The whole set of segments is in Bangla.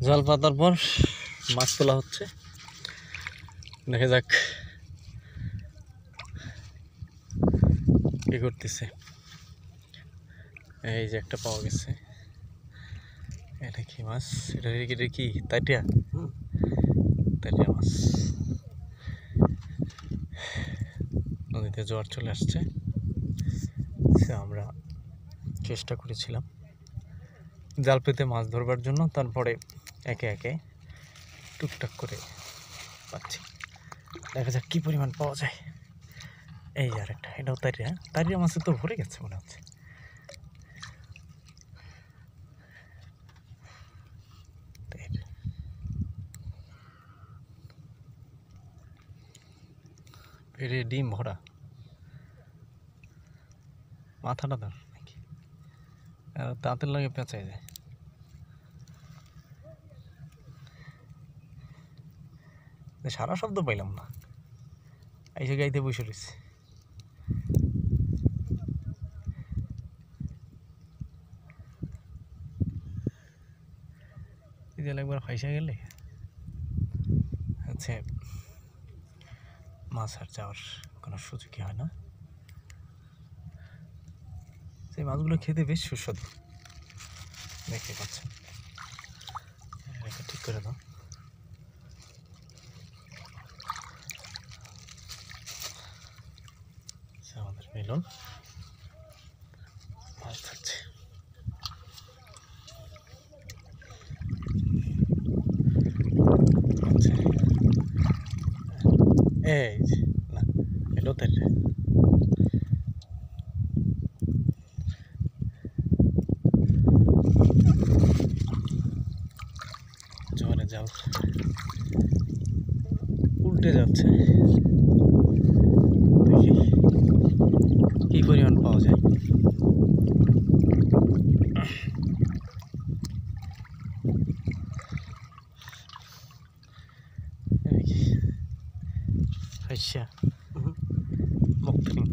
জাল পাতার পর মাছ তোলা হচ্ছে, দেখা যাক কি করতেছে। এই যে একটা পাওয়া গেছে। এটা কি মাছ? এটা কি তাইটিয়া? তাইটিয়া মাছ। নদীতে জোয়ার চলে আসছে, আমরা চেষ্টা করেছিলাম জাল পেতে মাছ ধরবার জন্য, তারপরে একে একে টুকটাক করে পাচ্ছি। দেখা যাক কি পরিমাণ পাওয়া যায়। এই আর একটা, এটাও তাইটিয়া। তাইটিয়া মাছে তো ভরে গেছে মনে হচ্ছে। পেরে ডিম ভরা, মাথাটা ধর নাকি, আর দাঁতের লাগে পেঁচাই যায়। সারা শব্দ পাইলাম না, এসে গাইতে বসে রয়েছে। একবার ফাইসা গেলে হচ্ছে মাছ আর যাওয়ার কোনো সুযোগই হয় না। সেই মাছগুলো খেতে বেশ সুস্বাদু, দেখতে পাচ্ছেন। ঠিক করে দাও। আমাদের মিলন মাছ ধরছে। এই না, এলো তাইলে জোয়ারে জাল উল্টে যাচ্ছে। দেখি কি পরিমাণ পাওয়া যায়। আচ্ছা, মকফিং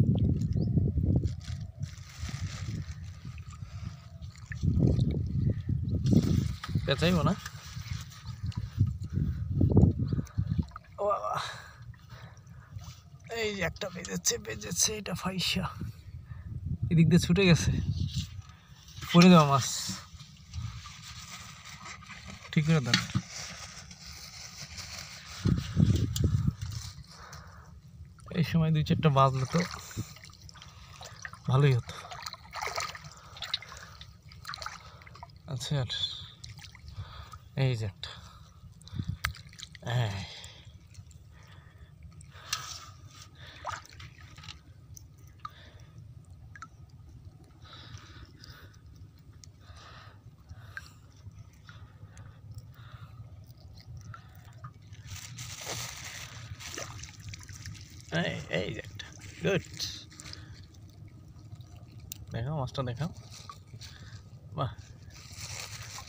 পেঁচাইব না। ও বাবা, এই যে একটা বেজেছে, এটা ফাইসা এদিক দিয়ে ছুটে গেছে। পড়ে দেওয়া মাছ, ঠিক করে দেন। এই সময় 2-4টা বাজলে তো ভালোই হতো। আচ্ছা, আর এই যে একটা, এই যে একটা, গুড। দেখাও মাছটা, দেখাও। বাহ,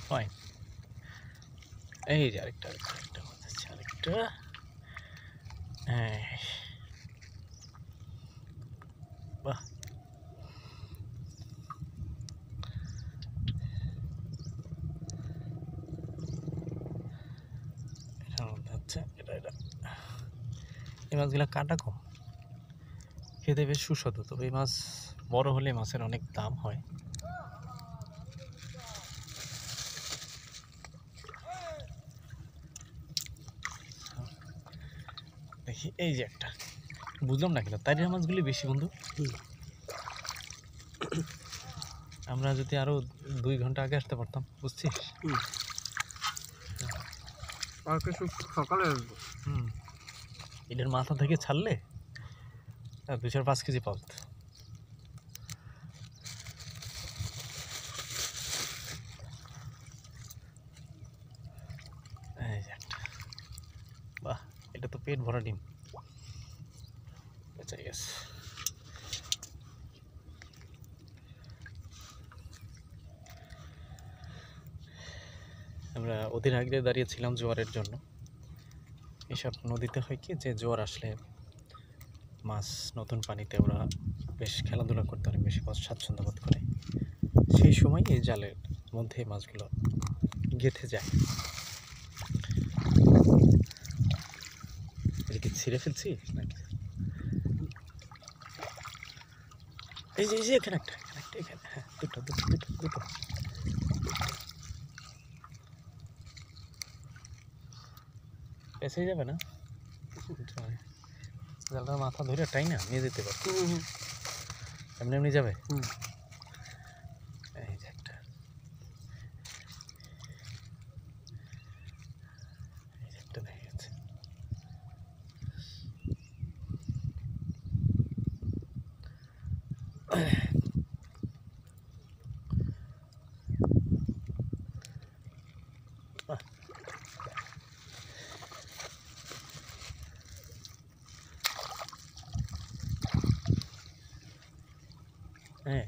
ফাইন। এই যে আরেকটা আরেকটা। বাহ, এটার মধ্যে হচ্ছে এটা। এই মাছগুলো কাটা কম, খেতে বেশ সুস্বাদু। তবে এই মাছ বড় হলে মাছের অনেক দাম হয়। দেখি এই যে একটা, বুঝলাম না কেন তাইরিয়া মাছগুলি বেশি বন্ধু। আমরা যদি আরো 2 ঘন্টা আগে আসতে পারতাম, বুঝছিস? আর কিছু সকালে আসবো। এটার মাথা থেকে ছাড়লে 2-4-5 কেজি পাওয়া যেত। এই যে একটা, বাহ, এটা তো পেট ভরা ডিম। বেঁচে গেছে। আমরা অধীর আগ্রহে দাঁড়িয়েছিলাম জোয়ারের জন্য। এসব নদীতে হয় কি, যে জোয়ার আসলে মাছ নতুন পানিতে ওরা বেশ খেলাধুলা করতে অনেক বেশি স্বাচ্ছন্দ্য বোধ করে। সেই সময় এই জালের মধ্যে মাছগুলো গেঁথে যায়। ছিঁড়ে ফেলছি নাকি? এই যে এখানে একটা, এখানে হ্যাঁ, দুটো পেছে যাবে না? জালটার মাথা ধরে টাই না নিয়ে যেতে পারো, এমনি এমনি যাবে। এই যে একটা, দেখা গেছে। হ্যাঁ,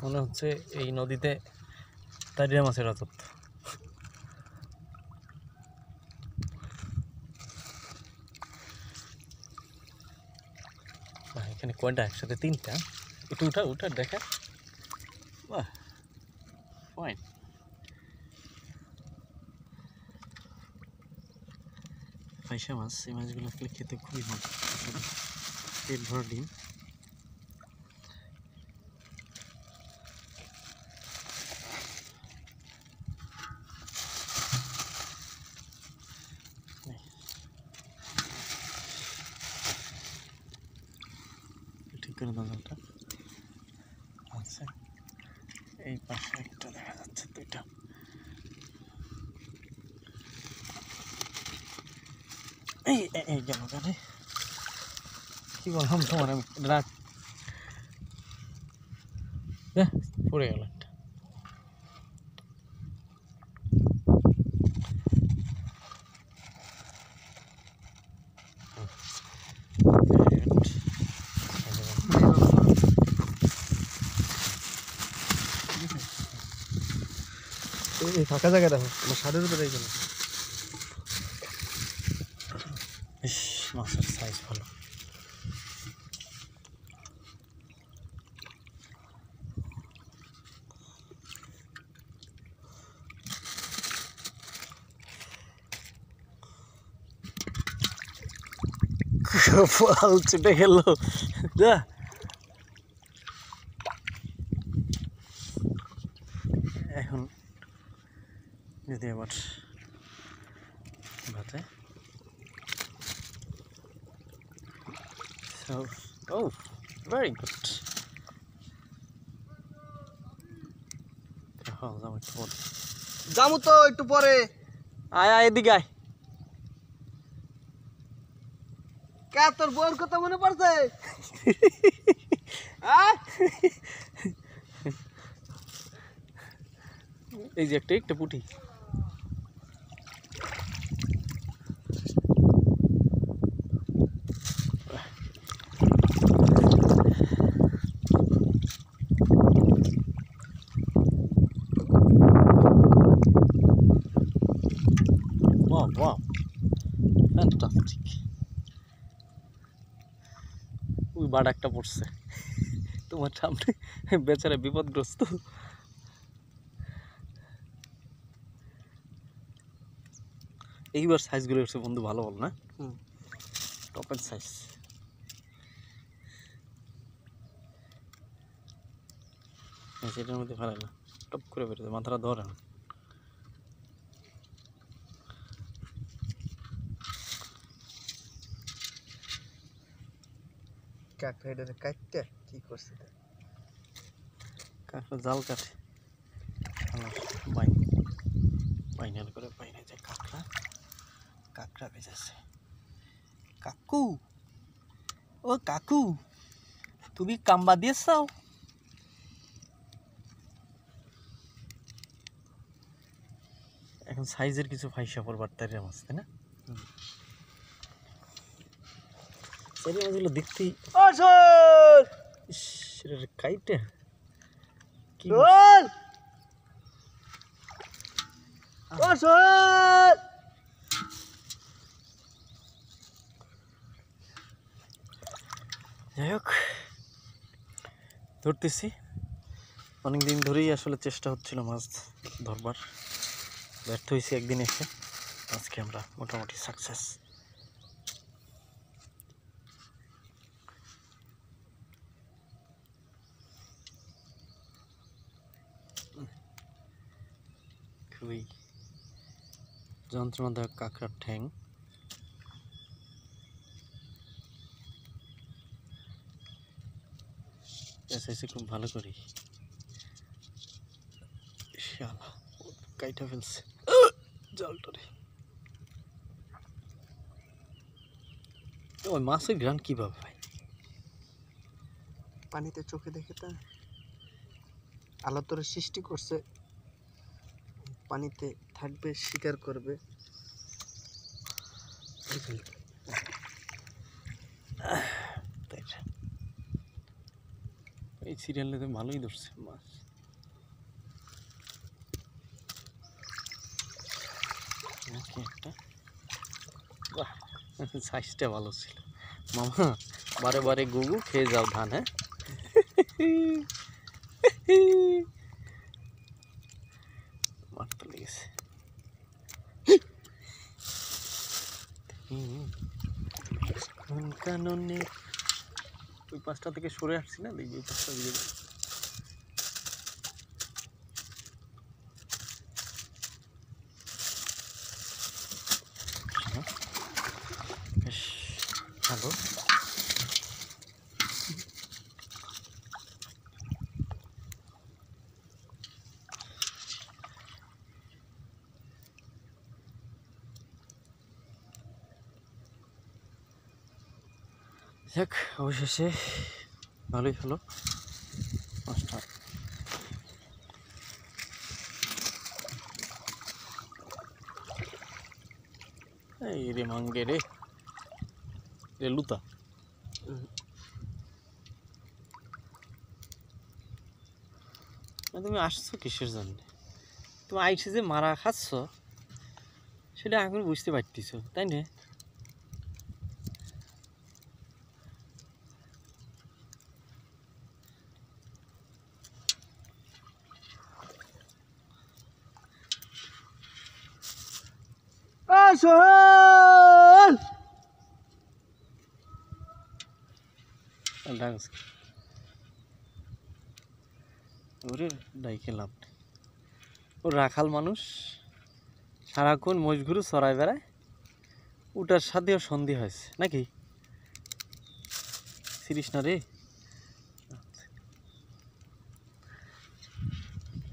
মনে হচ্ছে এই নদীতে তারিয়া মাছের রাজত্ব। এখানে কয়টা একসাথে? তিনটা। একটু উঠা দেখা। বাহ, ফাইন। ফাইসা মাছ, এই মাছগুলো খেতে খুবই মজা, পেট ভরা ডিম। ঠিক করে দাও জালটা। আচ্ছা, এই পাশে একটা দেখা যাচ্ছে, দুইটা। এই গেল গাড়ি, কি বললাম তোমার, আমি রাখ পড়ে গেল একটা। ফাঁকা জায়গা দেখো, আমার সারের উপরে এই জন্য। মাছের সাইজ ভালো। কপাল ছুটে গেল, যা। এখন যদি আবার ভাতে, so oh very good. যাবো তো একটু পরে। আয় এদিকে আয়। কে তোর বউর কথা মনে পড়ছে? এই যে একটা পুঁটি। Wow, fantastic. ওই বাড় একটা পড়ছে তোমার সামনে, বেচারা বিপদগ্রস্ত। এইবার সাইজগুলো হচ্ছে বন্ধু ভালো বল না? টপের সাইজ। সেটার মধ্যে ফেলে না, টপ করে বেরোতে মাথাটা ধরে না। কাকড়া কাটতে কি করছে? কাকড়া জাল কাটে, বাইনাল করে বাইনে যে কাকড়া বেজেছে। কাকু, ও কাকু, তুমি কাম্বা দিয়েছ? এখন সাইজের কিছু ফাইসা পড়বার তারিয়া মাছ, তাই না? তারিয়া মাছগুলো দেখতেই কাইটে কি যাই হোক, ধরতেছি। অনেকদিন ধরেই আসলে চেষ্টা হচ্ছিল মাছ ধরবার, ব্যর্থ হয়েছি একদিন এসে। আজকে আমরা মোটামুটি সাকসেস। খুবই যন্ত্রণাদায়ক কাঁকড়ার ঠ্যাং। পেঁচাইছে খুব ভালো করে, শালা কাইটা ফেলছে জালটারে। ওই মাছের ঘ্রাণ কিভাবে ভাই? পানিতে চোখে দেখে তা আল্লাহ তোরে সৃষ্টি করছে, পানিতে থাকবে, শিকার করবে। এই সিরিয়ালে তো ভালোই ধরছে মাছ। একটা বাহ, সাইজটা ভালো ছিল। মামা বারে বারে গুগু খেয়ে যাও ধান। হ্যাঁ, মারতে লেগেছে। কাননে ওই পাঁচটা থেকে সরে আসছি না, দেখবি ওই পাঁচটা দিয়ে বেশ ভালো। যাক, অবশেষে ভালোই হলো মাছটা। এই রে মাঙ্গে রে, রে লুতা। তুমি আসছো কিসের জন্য? তুমি আইসে যে মারা খাচ্ছ সেটা এখন বুঝতে পারতিস, তাই না? সোহেল, ডান্স ওরে ডাইকে লাভ নেই। ও রাখাল মানুষ, সারাক্ষণ মজঘুরু চড়ায় বেড়ায়, ওটার সাথেও সন্ধি হয়েছে নাকি? সিরিস না রে,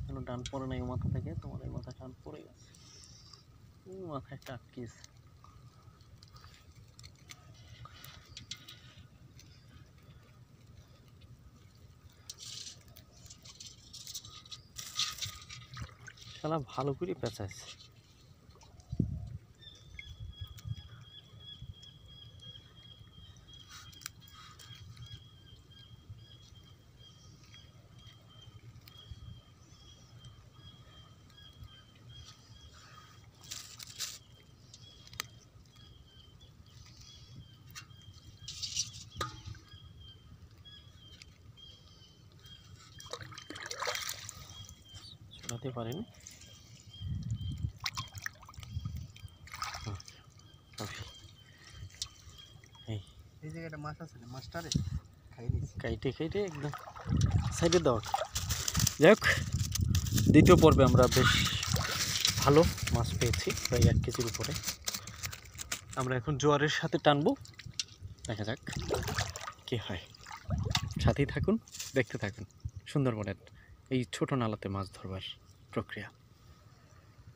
কেন টান পড়ে নাই মাথা থেকে? তোমার এই মাথা টান পড়ে গেছে, মাথায় একটা আটকিয়েছে। শালা ভালো করে পেঁচাইছে। ছড়াতে পারেনি। এই জায়গাটা মাছ আছে না, মাছটারে খাই নিয়েছি। কাইটে কাইটে একদম সাইডে দাও। যাই হোক, দ্বিতীয় পর্বে আমরা বেশ ভালো মাছ পেয়েছি, প্রায় 1 কেজির উপরে। আমরা এখন জোয়ারের সাথে টানবো, দেখা যাক কি হয়। সাথেই থাকুন, দেখতে থাকুন সুন্দরবনের এই ছোট নালাতে মাছ ধরবার প্রক্রিয়া।